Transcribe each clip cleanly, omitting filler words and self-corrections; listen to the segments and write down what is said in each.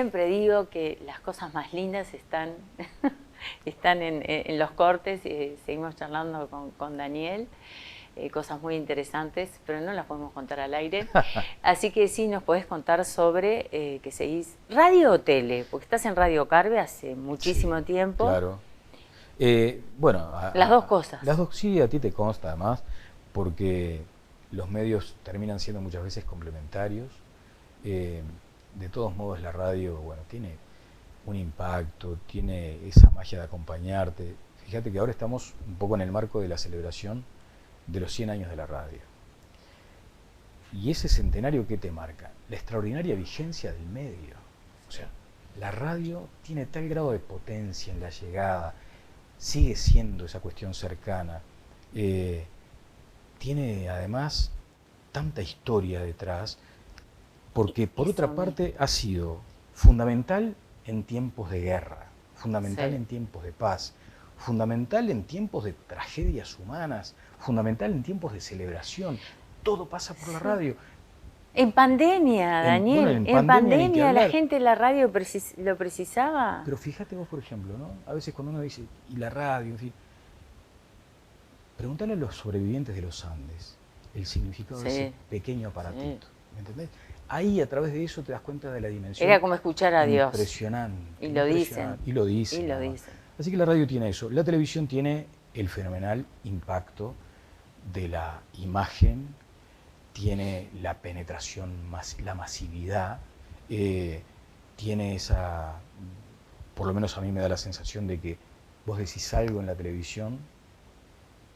siempre digo que las cosas más lindas están, están en los cortes. Seguimos charlando con Daniel, cosas muy interesantes, pero no las podemos contar al aire. Así que sí, nos podés contar sobre que seguís radio o tele, porque estás en Radio Carve hace muchísimo tiempo. Claro. Bueno, Las dos cosas. Las dos, sí, a ti te consta además, porque los medios terminan siendo muchas veces complementarios. De todos modos, la radio, bueno, tiene un impacto, tiene esa magia de acompañarte. Fíjate que ahora estamos un poco en el marco de la celebración de los 100 años de la radio. Y ese centenario, ¿qué te marca? La extraordinaria vigencia del medio. O sea, la radio tiene tal grado de potencia en la llegada, sigue siendo esa cuestión cercana, tiene además tanta historia detrás, porque por otra parte ha sido fundamental en tiempos de guerra, fundamental en tiempos de paz, fundamental en tiempos de tragedias humanas, fundamental en tiempos de celebración. Todo pasa por la radio. En pandemia, Daniel, bueno, en pandemia la gente la radio lo precisaba. Pero fíjate vos, por ejemplo, ¿no? A veces cuando uno dice, y la radio, en fin, preguntale a los sobrevivientes de los Andes el significado de ese pequeño aparatito, ¿me entendés? Ahí a través de eso te das cuenta de la dimensión. Era como escuchar a Dios. Impresionante. Y lo dicen. Y lo dicen. Así que la radio tiene eso. La televisión tiene el fenomenal impacto de la imagen, tiene la penetración, la masividad, tiene esa, por lo menos a mí me da la sensación de que vos decís algo en la televisión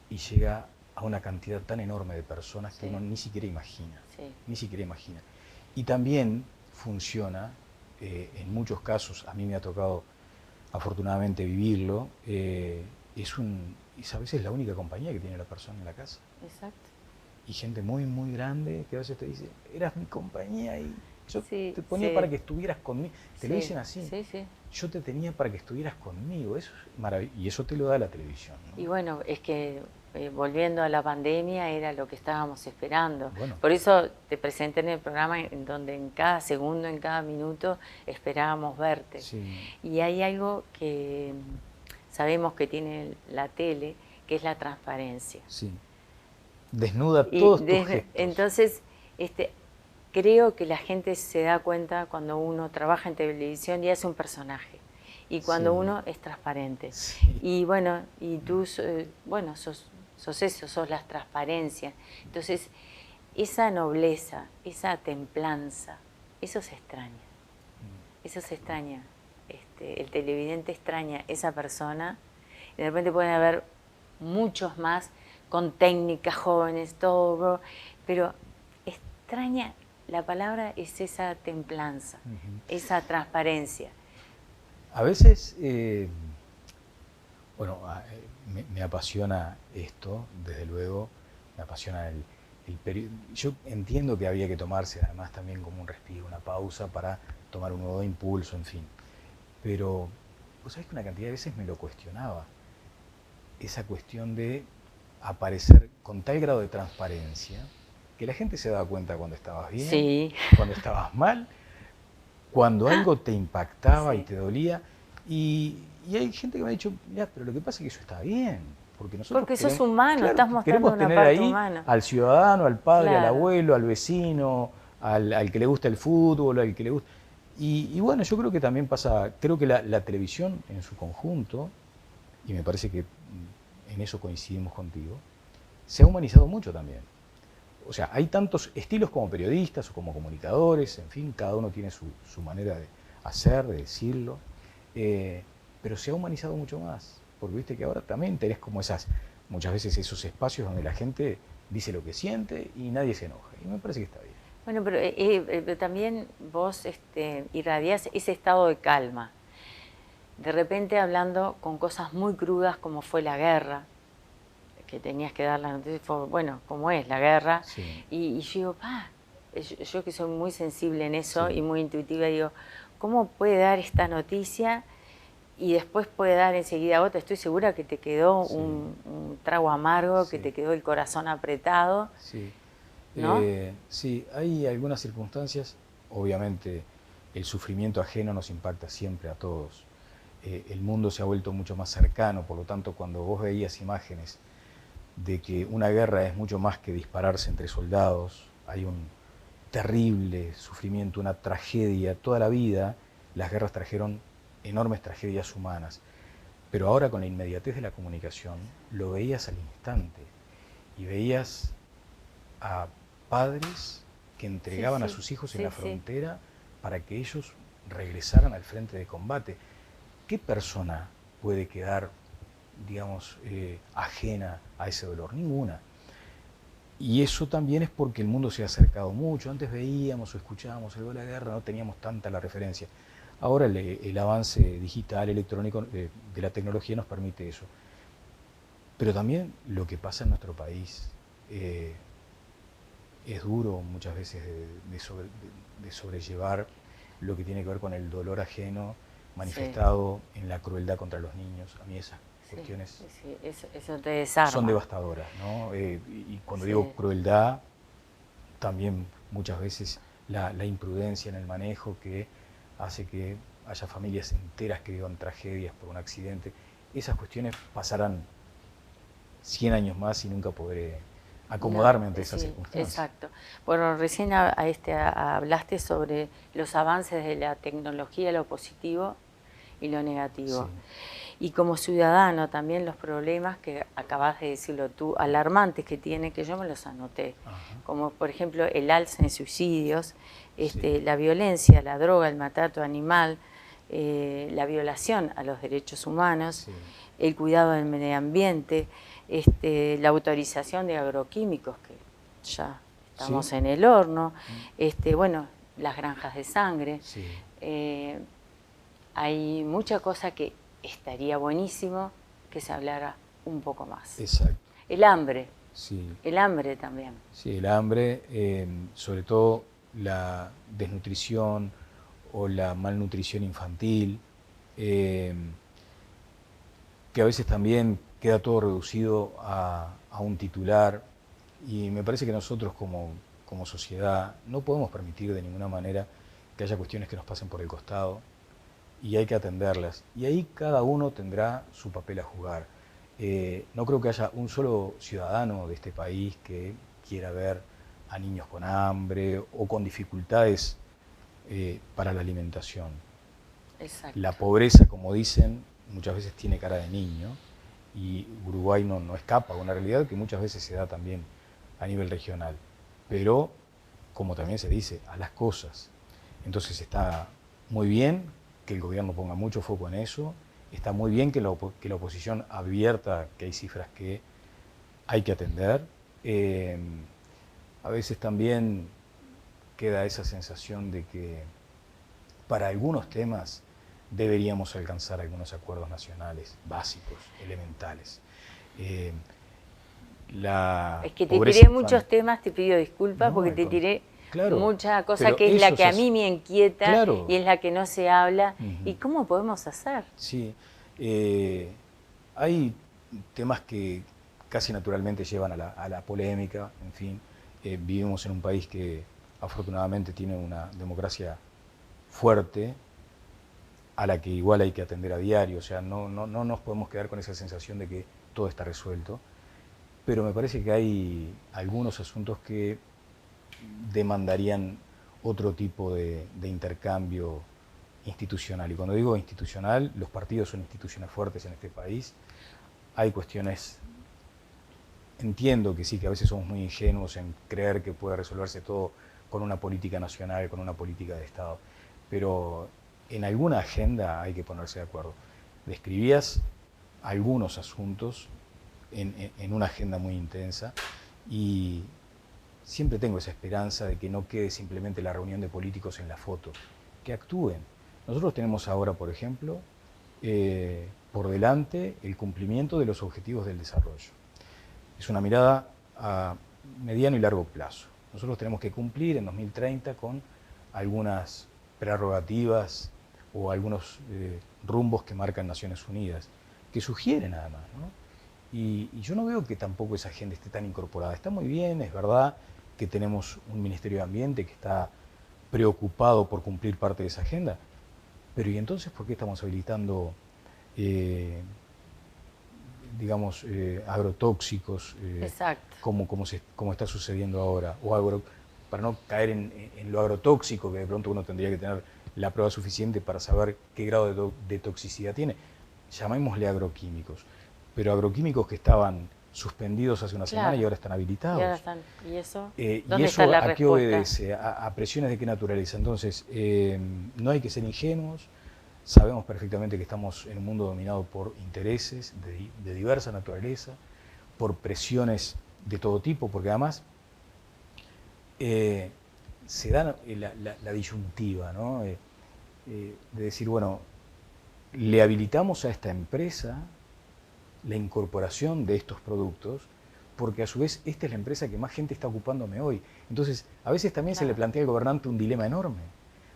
y llega a una cantidad tan enorme de personas que uno ni siquiera imagina, ni siquiera imagina. Y también funciona, en muchos casos, a mí me ha tocado afortunadamente vivirlo, es a veces la única compañía que tiene la persona en la casa. Exacto. Y gente muy, muy grande que a veces te dice, eras mi compañía y yo te ponía para que estuvieras conmigo. Te lo dicen así. Yo te tenía para que estuvieras conmigo. Eso es maravilloso. Y eso te lo da la televisión, ¿no? Y bueno, es que volviendo a la pandemia era lo que estábamos esperando. Bueno. Por eso te presenté en el programa en donde en cada segundo, en cada minuto esperábamos verte. Y hay algo que sabemos que tiene la tele, que es la transparencia. Desnuda todos tus gestos. Entonces, creo que la gente se da cuenta cuando uno trabaja en televisión y hace un personaje. Y cuando uno es transparente. Y bueno, y tú, bueno, sos eso, sos la transparencia. Entonces, esa nobleza, esa templanza, eso se extraña. Eso se extraña. El televidente extraña esa persona y de repente pueden haber muchos más con técnicas jóvenes, todo, pero extraña, la palabra es esa templanza, esa transparencia. A veces, bueno, me apasiona esto, desde luego, me apasiona el periodo. Yo entiendo que había que tomarse además también como un respiro, una pausa para tomar un nuevo impulso, en fin. Pero, vos sabés que una cantidad de veces me lo cuestionaba, esa cuestión de aparecer con tal grado de transparencia que la gente se daba cuenta cuando estabas bien, cuando estabas mal, cuando algo te impactaba y te dolía. Y hay gente que me ha dicho, mira, pero lo que pasa es que eso está bien. Porque nosotros sos humano, estás mostrando una tener parte ahí humana. al ciudadano, al padre, al abuelo, al vecino, al que le gusta el fútbol, al que le gusta. Y bueno, yo creo que también pasa, creo que la televisión en su conjunto, y me parece que en eso coincidimos contigo, se ha humanizado mucho también. O sea, hay tantos estilos como periodistas o como comunicadores, en fin, cada uno tiene su manera de hacer, de decirlo, pero se ha humanizado mucho más, porque viste que ahora también tenés como muchas veces esos espacios donde la gente dice lo que siente y nadie se enoja, y me parece que está bien. Bueno, pero también vos irradiás ese estado de calma. De repente hablando con cosas muy crudas como fue la guerra, que tenías que dar la noticia, bueno, como es la guerra, y yo digo, yo que soy muy sensible en eso y muy intuitiva, digo, ¿cómo puede dar esta noticia y después puede dar enseguida otra? Estoy segura que te quedó un trago amargo, que te quedó el corazón apretado. ¿No? Sí, hay algunas circunstancias, obviamente el sufrimiento ajeno nos impacta siempre a todos. El mundo se ha vuelto mucho más cercano, por lo tanto, cuando vos veías imágenes de que una guerra es mucho más que dispararse entre soldados, hay un terrible sufrimiento, una tragedia, toda la vida las guerras trajeron enormes tragedias humanas, pero ahora con la inmediatez de la comunicación lo veías al instante y veías a padres que entregaban a sus hijos en la frontera para que ellos regresaran al frente de combate. ¿Qué persona puede quedar, digamos, ajena a ese dolor? Ninguna. Y eso también es porque el mundo se ha acercado mucho. Antes veíamos o escuchábamos algo de la guerra, no teníamos tanta la referencia. Ahora el avance digital, electrónico de la tecnología nos permite eso. Pero también lo que pasa en nuestro país es duro muchas veces de sobrellevar lo que tiene que ver con el dolor ajeno manifestado en la crueldad contra los niños. A mí esas cuestiones eso te desarma. Son devastadoras, ¿no? Y cuando digo crueldad, también muchas veces la imprudencia en el manejo que hace que haya familias enteras que vivan tragedias por un accidente. Esas cuestiones pasarán 100 años más y nunca podré acomodarme ante esas circunstancias. Exacto. Bueno, recién hablaste sobre los avances de la tecnología, lo positivo y lo negativo. Y como ciudadano también los problemas que acabas de decirlo tú, alarmantes que tiene, que yo me los anoté, como por ejemplo el alza en suicidios, la violencia, la droga, el maltrato animal, la violación a los derechos humanos, el cuidado del medio ambiente, la autorización de agroquímicos, que ya estamos en el horno, bueno, las granjas de sangre. Hay mucha cosa que estaría buenísimo que se hablara un poco más. Exacto. El hambre. El hambre también. Sí, el hambre, sobre todo la desnutrición o la malnutrición infantil, que a veces también queda todo reducido a un titular, y me parece que nosotros como sociedad no podemos permitir de ninguna manera que haya cuestiones que nos pasen por el costado, y hay que atenderlas. Y ahí cada uno tendrá su papel a jugar. No creo que haya un solo ciudadano de este país que quiera ver a niños con hambre o con dificultades para la alimentación. Exacto. La pobreza, como dicen, muchas veces tiene cara de niño, y Uruguay no escapa a una realidad que muchas veces se da también a nivel regional. Pero, como también se dice, a las cosas. Entonces está muy bien que el gobierno ponga mucho foco en eso, está muy bien que la oposición advierta que hay cifras que hay que atender. A veces también queda esa sensación de que para algunos temas deberíamos alcanzar algunos acuerdos nacionales básicos, elementales. Es que te tiré muchos temas, te pido disculpas porque te tiré mucha cosa que es la que a mí me inquieta y es la que no se habla. ¿Y cómo podemos hacer? Sí, hay temas que casi naturalmente llevan a la polémica, en fin. Vivimos en un país que afortunadamente tiene una democracia fuerte, a la que igual hay que atender a diario, o sea, no nos podemos quedar con esa sensación de que todo está resuelto, pero me parece que hay algunos asuntos que demandarían otro tipo de intercambio institucional. Y cuando digo institucional, los partidos son instituciones fuertes en este país. Hay cuestiones, entiendo que sí, que a veces somos muy ingenuos en creer que puede resolverse todo con una política nacional, con una política de Estado, pero en alguna agenda hay que ponerse de acuerdo. Describías algunos asuntos en una agenda muy intensa, y siempre tengo esa esperanza de que no quede simplemente la reunión de políticos en la foto, que actúen. Nosotros tenemos ahora, por ejemplo, por delante el cumplimiento de los objetivos del desarrollo. Es una mirada a mediano y largo plazo. Nosotros tenemos que cumplir en 2030 con algunas prerrogativas o algunos rumbos que marcan Naciones Unidas, que sugieren nada más, ¿no? Y yo no veo que tampoco esa agenda esté tan incorporada. Está muy bien, es verdad que tenemos un Ministerio de Ambiente que está preocupado por cumplir parte de esa agenda. Pero ¿y entonces por qué estamos habilitando, digamos, agrotóxicos, como está sucediendo ahora? O para no caer en lo agrotóxico, que de pronto uno tendría que tener la prueba suficiente para saber qué grado de toxicidad tiene. Llamémosle agroquímicos, pero agroquímicos que estaban suspendidos hace una semana y ahora están habilitados. Y ahora están. ¿Y eso? ¿Y eso a qué obedece? ¿A presiones de qué naturaleza? Entonces, no hay que ser ingenuos, sabemos perfectamente que estamos en un mundo dominado por intereses de diversa naturaleza, por presiones de todo tipo, porque además se da la disyuntiva, ¿no? De decir, bueno, le habilitamos a esta empresa la incorporación de estos productos, porque a su vez esta es la empresa que más gente está ocupándome hoy. Entonces, a veces también se le plantea al gobernante un dilema enorme,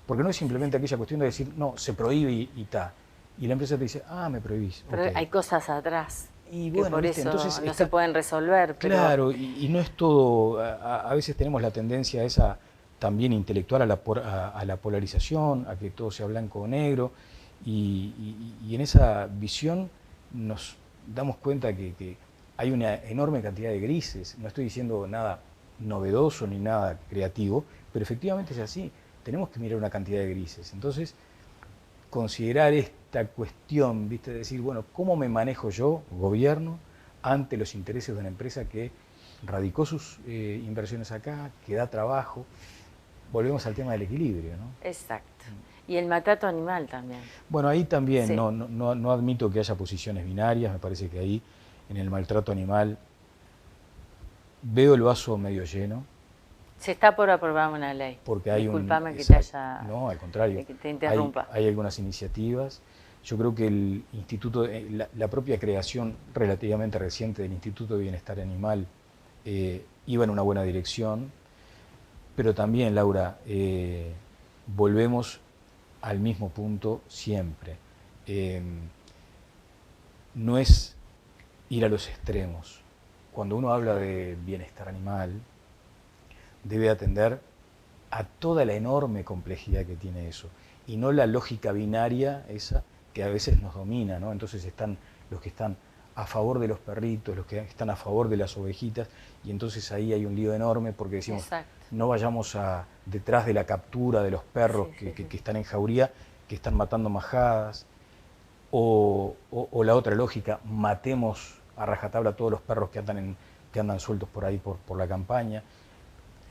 porque no es simplemente aquella cuestión de decir, no, se prohíbe y ta. Y la empresa te dice, me prohibís. Pero hay cosas atrás y bueno, que por ¿viste? eso Entonces no se pueden resolver. Pero... Claro, y no es todo, a veces tenemos la tendencia esa también intelectual a la polarización, a que todo sea blanco o negro, y en esa visión nos damos cuenta que hay una enorme cantidad de grises. No estoy diciendo nada novedoso ni nada creativo, pero efectivamente es así. Tenemos que mirar una cantidad de grises. Entonces, considerar esta cuestión, ¿viste? De decir, bueno, ¿cómo me manejo yo, gobierno, ante los intereses de una empresa que radicó sus inversiones acá, que da trabajo? Volvemos al tema del equilibrio, ¿no? Exacto. Y el maltrato animal también. Bueno, ahí también no admito que haya posiciones binarias, me parece que ahí en el maltrato animal veo el vaso medio lleno. Se está por aprobar una ley. Porque hay Disculpame que te haya... No, al contrario. Que te interrumpa. Hay algunas iniciativas. Yo creo que el instituto, la propia creación relativamente reciente del Instituto de Bienestar Animal iba en una buena dirección, pero también, Laura, volvemos al mismo punto siempre. No es ir a los extremos. Cuando uno habla de bienestar animal, debe atender a toda la enorme complejidad que tiene eso, y no la lógica binaria esa que a veces nos domina, ¿no? Entonces están los que están a favor de los perritos, los que están a favor de las ovejitas, y entonces ahí hay un lío enorme porque decimos, no vayamos detrás de la captura de los perros que están en jauría, que están matando majadas, o la otra lógica, matemos a rajatabla a todos los perros que andan sueltos por ahí por la campaña.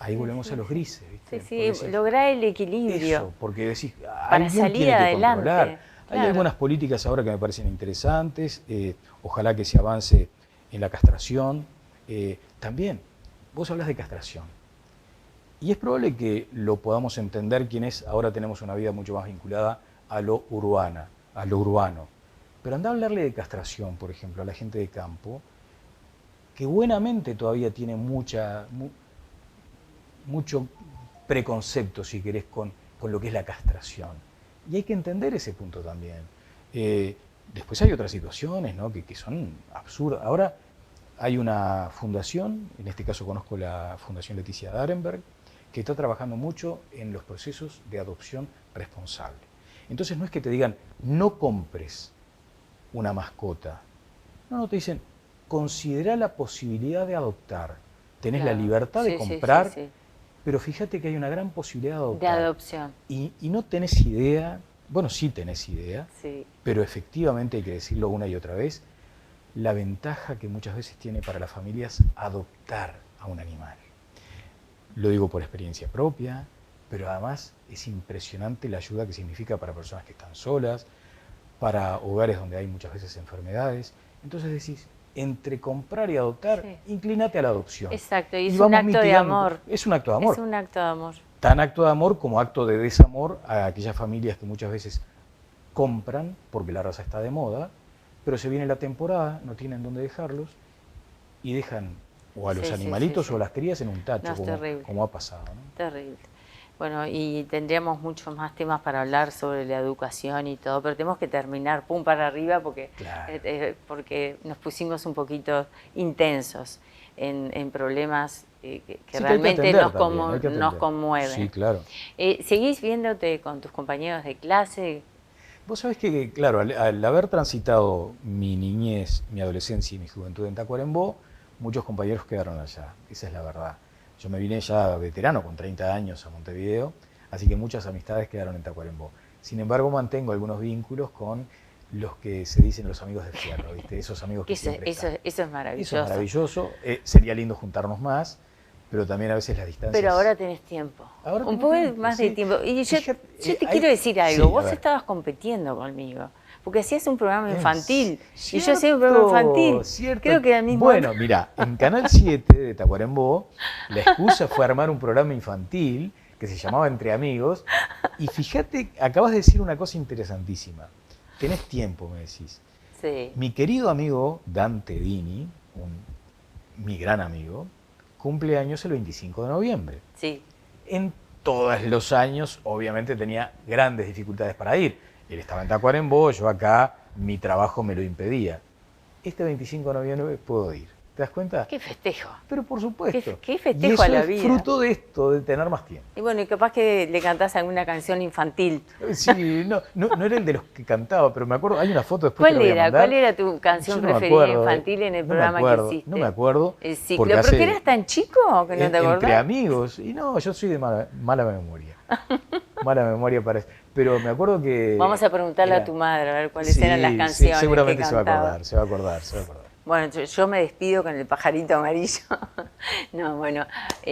Ahí volvemos a los grises, ¿viste? Sí, lograr el equilibrio. Eso, porque decís, para salir adelante. Controlar. Hay algunas políticas ahora que me parecen interesantes, ojalá que se avance en la castración. También, vos hablas de castración, y es probable que lo podamos entender quienes ahora tenemos una vida mucho más vinculada a lo urbano. Pero anda a hablarle de castración, por ejemplo, a la gente de campo, que buenamente todavía tiene mucho preconcepto, si querés, con lo que es la castración. Y hay que entender ese punto también. Después hay otras situaciones, ¿no? que son absurdas. Ahora hay una fundación, en este caso conozco la Fundación Leticia Darenberg, que está trabajando mucho en los procesos de adopción responsable. Entonces no es que te digan, no compres una mascota. No, te dicen, considera la posibilidad de adoptar. Tenés la libertad de comprar, pero fíjate que hay una gran posibilidad de adoptar. De adopción. Y no tenés idea, bueno, sí tenés idea, pero efectivamente hay que decirlo una y otra vez, la ventaja que muchas veces tiene para las familias adoptar a un animal. Lo digo por experiencia propia, pero además es impresionante la ayuda que significa para personas que están solas, para hogares donde hay muchas veces enfermedades. Entonces decís, entre comprar y adoptar, inclínate a la adopción. Exacto, y es un acto de amor. Es un acto de amor. Es un acto de amor. Tan acto de amor como acto de desamor a aquellas familias que muchas veces compran porque la raza está de moda, pero se viene la temporada, no tienen dónde dejarlos y dejan o a los animalitos o a las crías en un tacho, como ha pasado, ¿no? Terrible. Bueno, y tendríamos muchos más temas para hablar sobre la educación y todo, pero tenemos que terminar pum para arriba porque nos pusimos un poquito intensos en problemas que realmente que nos conmueven. Sí, claro. ¿Seguís viéndote con tus compañeros de clase? Vos sabés que, claro, al haber transitado mi niñez, mi adolescencia y mi juventud en Tacuarembó, muchos compañeros quedaron allá, esa es la verdad. Yo me vine ya veterano, con 30 años, a Montevideo, así que muchas amistades quedaron en Tacuarembó. Sin embargo, mantengo algunos vínculos con los que se dicen los amigos de fierro, ¿viste? Esos amigos que siempre están. Eso es maravilloso. Eso es maravilloso, sería lindo juntarnos más, pero también a veces las distancias... Pero ahora tenés tiempo, un poco más de tiempo. Y yo te quiero decir algo, sí, vos estabas compitiendo conmigo, porque hacías un programa infantil, y yo hacía un programa infantil, cierto. Creo que al mismo... Bueno, mira, en Canal 7 de Tacuarembó, la excusa fue armar un programa infantil que se llamaba Entre Amigos, y fíjate, acabas de decir una cosa interesantísima, tenés tiempo, me decís. Sí. Mi querido amigo Dante Dini, mi gran amigo, cumple años el 25 de noviembre. Sí. En todos los años, obviamente, tenía grandes dificultades para ir. Él estaba en Tacuarembó, yo acá, mi trabajo me lo impedía. Este 25 de noviembre puedo ir. ¿Te das cuenta? ¡Qué festejo! Pero por supuesto. ¡Qué festejo a la vida! Y eso es fruto de esto, de tener más tiempo. Y bueno, y capaz que le cantás alguna canción infantil. Sí, no era el de los que cantaba, pero me acuerdo, hay una foto después que ¿Cuál voy a mandar. ¿Cuál era tu canción preferida infantil en el programa que hiciste? No me acuerdo. El ciclo. ¿Pero que eras tan chico que no te acordás? Entre Amigos. Y no, yo soy de mala memoria. Mala memoria para eso. Pero me acuerdo que... Vamos a preguntarle a tu madre a ver cuáles eran las canciones. Sí, seguramente que se va a acordar. Bueno, yo me despido con el pajarito amarillo. No, bueno,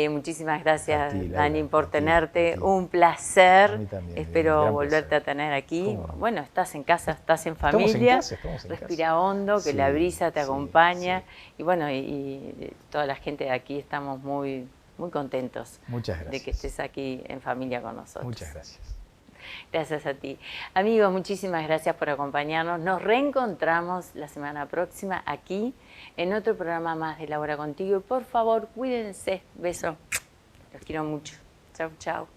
muchísimas gracias, Dani, por tenerte. Un placer. A mí también, espero volverte a tener aquí. No? Bueno, estás en casa, estás en familia. Estamos en Respira casa. hondo, que la brisa te acompaña. Y bueno, y toda la gente de aquí estamos muy contentos. Muchas gracias. De que estés aquí en familia con nosotros. Muchas gracias. Gracias a ti. Amigos, muchísimas gracias por acompañarnos. Nos reencontramos la semana próxima aquí en otro programa más de La Hora Contigo. Y por favor, cuídense. Beso. Los quiero mucho. Chau, chau.